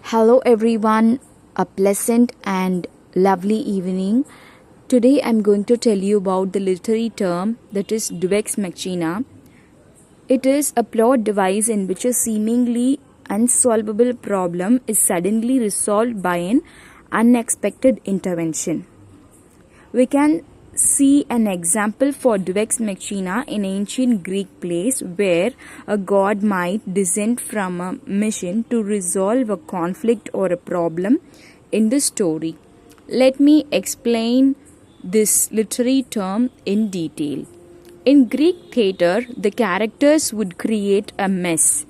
Hello everyone, a pleasant and lovely evening. Today I'm going to tell you about the literary term that is Deux Machina. It is a plot device in which a seemingly unsolvable problem is suddenly resolved by an unexpected intervention. We can see an example for Deux Machina in ancient Greek plays where a god might descend from a mission to resolve a conflict or a problem in the story. Let me explain this literary term in detail. In Greek theatre, the characters would create a mess.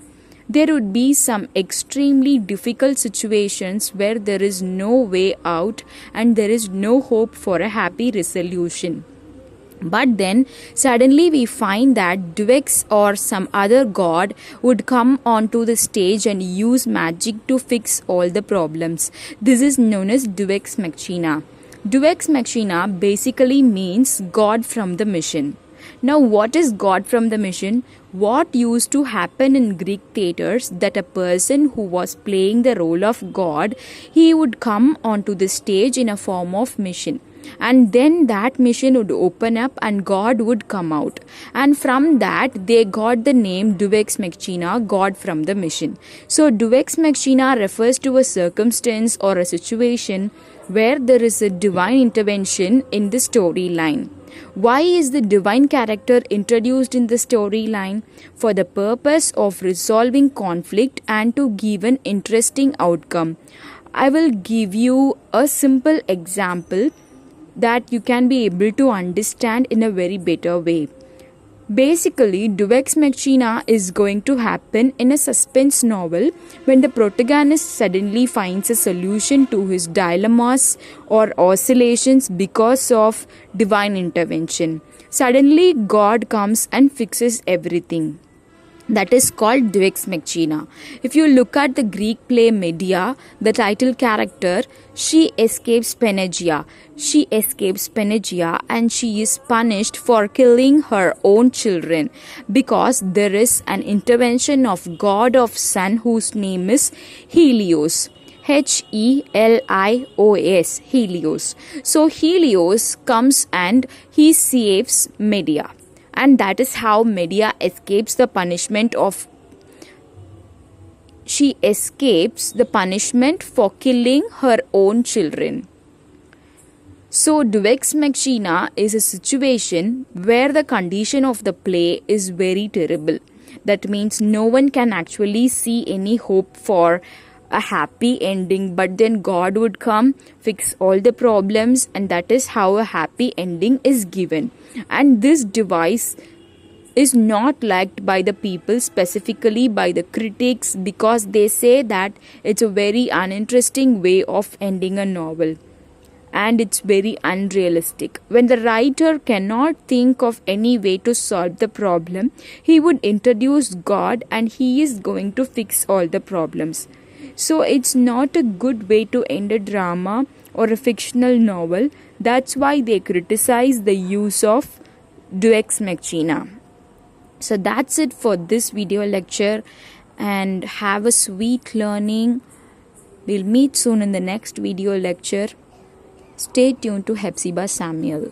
There would be some extremely difficult situations where there is no way out and there is no hope for a happy resolution. But then suddenly we find that Deux or some other god would come onto the stage and use magic to fix all the problems. This is known as Deux Machina. Deux Machina basically means God from the mission. Now, what is God from the mission? What used to happen in Greek theatres that a person who was playing the role of God, he would come onto the stage in a form of mission. And then that mission would open up and God would come out. And from that, they got the name Deux Machina, God from the mission. So, Deux Machina refers to a circumstance or a situation where there is a divine intervention in the storyline. Why is the divine character introduced in the storyline? For the purpose of resolving conflict and to give an interesting outcome. I will give you a simple example that you can be able to understand in a very better way. Basically, Deux Machina is going to happen in a suspense novel when the protagonist suddenly finds a solution to his dilemmas or oscillations because of divine intervention. Suddenly, God comes and fixes everything. That is called Deux Machina. If you look at the Greek play Medea, the title character, she escapes Panacea. She escapes Panacea and she is punished for killing her own children because there is an intervention of God of Sun whose name is Helios. Helios, Helios. So Helios comes and he saves Medea. And that is how Medea escapes the punishment of for killing her own children. So Deux Machina is a situation where the condition of the play is very terrible. That means no one can actually see any hope for a happy ending, but then God would come, fix all the problems, and that is how a happy ending is given. And this device is not liked by the people, specifically by the critics, because they say that it's a very uninteresting way of ending a novel and it's very unrealistic. When the writer cannot think of any way to solve the problem, he would introduce God and he is going to fix all the problems. So it's not a good way to end a drama or a fictional novel. That's why they criticize the use of Deux Machina. So that's it for this video lecture and have a sweet learning. We'll meet soon in the next video lecture. Stay tuned to Hephzibah Samuel.